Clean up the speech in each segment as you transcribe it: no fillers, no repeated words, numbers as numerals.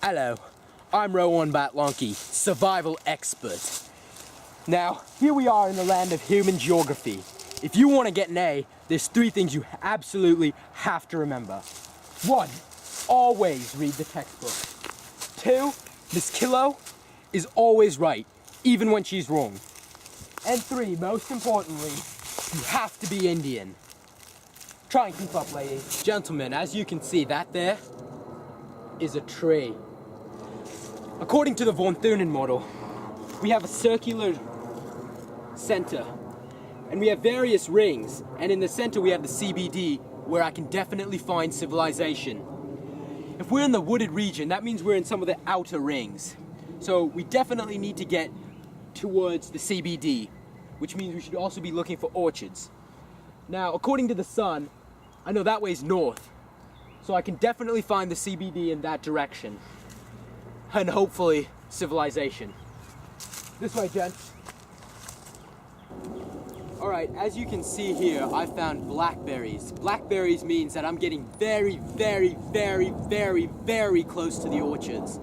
Hello, I'm Rohan Batlanki, survival expert. Now, here we are in the land of human geography. If you want to get an A, there's 3 things you absolutely have to remember. 1, always read the textbook. 2, Miss Kilo is always right, even when she's wrong. And 3, most importantly, you have to be Indian. Try and keep up, ladies. Gentlemen, as you can see, that there is a tree. According to the Von Thunen model, we have a circular center, and we have various rings, and in the center we have the CBD, where I can definitely find civilization. If we're in the wooded region, that means we're in some of the outer rings. So we definitely need to get towards the CBD, which means we should also be looking for orchards. Now, according to the sun, I know that way's north, so I can definitely find the CBD in that direction. And hopefully, civilization. This way, gents. Alright, as you can see here, I found blackberries. Blackberries means that I'm getting very, very, very, very, very close to the orchards.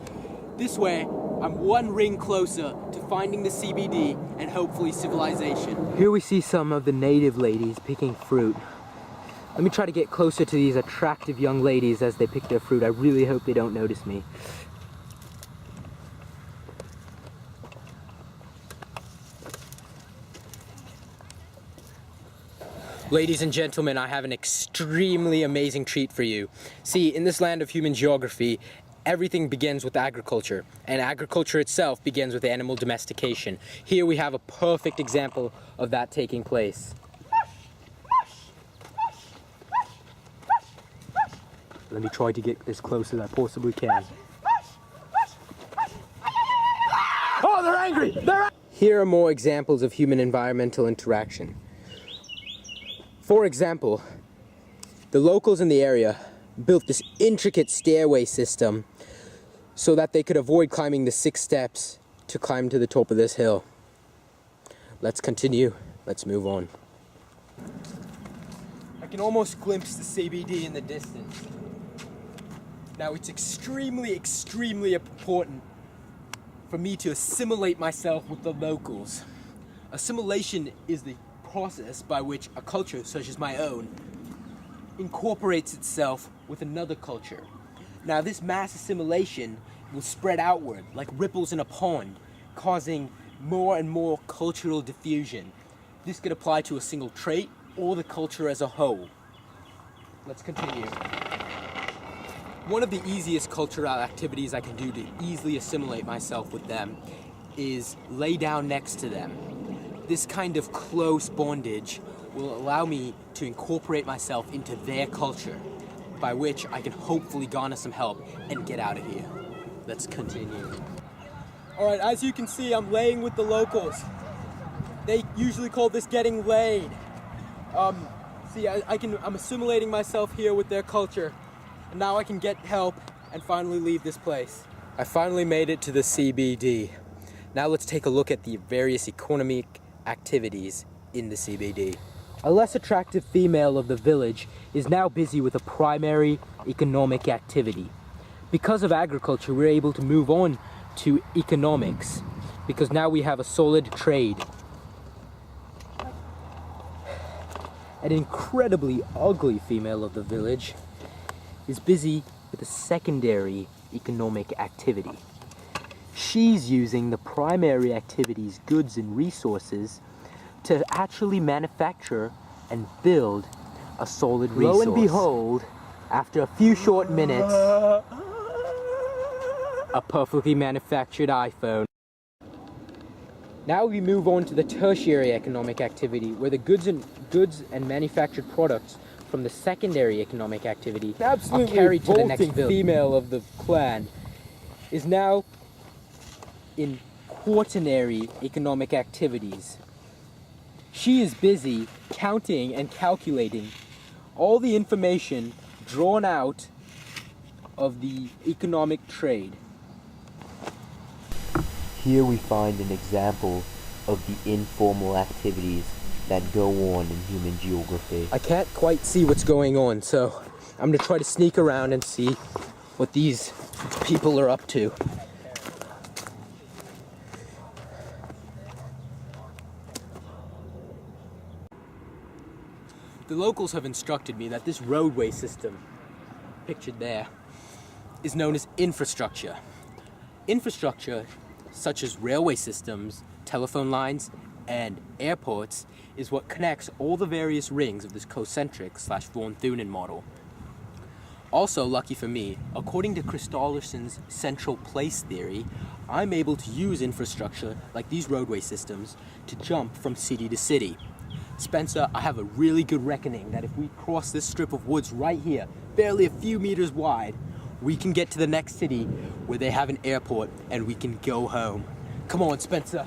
This way, I'm 1 ring closer to finding the CBD and hopefully civilization. Here we see some of the native ladies picking fruit. Let me try to get closer to these attractive young ladies as they pick their fruit. I really hope they don't notice me. Ladies and gentlemen, I have an extremely amazing treat for you. See, in this land of human geography, everything begins with agriculture, and agriculture itself begins with animal domestication. Here we have a perfect example of that taking place. Let me try to get as close as I possibly can. Oh, they're angry! Here are more examples of human environmental interaction. For example, the locals in the area built this intricate stairway system so that they could avoid climbing the 6 steps to climb to the top of this hill. Let's continue. Let's move on. I can almost glimpse the CBD in the distance. Now, it's extremely, extremely important for me to assimilate myself with the locals. Assimilation is the process by which a culture such as my own incorporates itself with another culture. Now, this mass assimilation will spread outward like ripples in a pond, causing more and more cultural diffusion. This could apply to a single trait or the culture as a whole. Let's continue. One of the easiest cultural activities I can do to easily assimilate myself with them is lay down next to them. This kind of close bondage will allow me to incorporate myself into their culture, by which I can hopefully garner some help and get out of here. Let's continue. Alright, as you can see, I'm laying with the locals. They usually call this getting laid. See, I'm assimilating myself here with their culture, and now I can get help and finally leave this place. I finally made it to the CBD. Now let's take a look at the various economic activities in the CBD. A less attractive female of the village is now busy with a primary economic activity. Because of agriculture, we're able to move on to economics, because now we have a solid trade. An incredibly ugly female of the village is busy with a secondary economic activity. She's using the primary activity's goods and resources to actually manufacture and build a solid resource. Lo and behold, after a few short minutes, a perfectly manufactured iPhone. Now we move on to the tertiary economic activity, where the goods and manufactured products from the secondary economic activity are carried to the next village. The female of the clan is now in quaternary economic activities. She is busy counting and calculating all the information drawn out of the economic trade. Here we find an example of the informal activities that go on in human geography. I can't quite see what's going on, so I'm gonna try to sneak around and see what these people are up to. The locals have instructed me that this roadway system, pictured there, is known as infrastructure. Infrastructure, such as railway systems, telephone lines, and airports, is what connects all the various rings of this concentric/von Thunen model. Also, lucky for me, according to Kristofferson's central place theory, I'm able to use infrastructure like these roadway systems to jump from city to city. Spencer, I have a really good reckoning that if we cross this strip of woods right here, barely a few meters wide, we can get to the next city where they have an airport and we can go home. Come on, Spencer.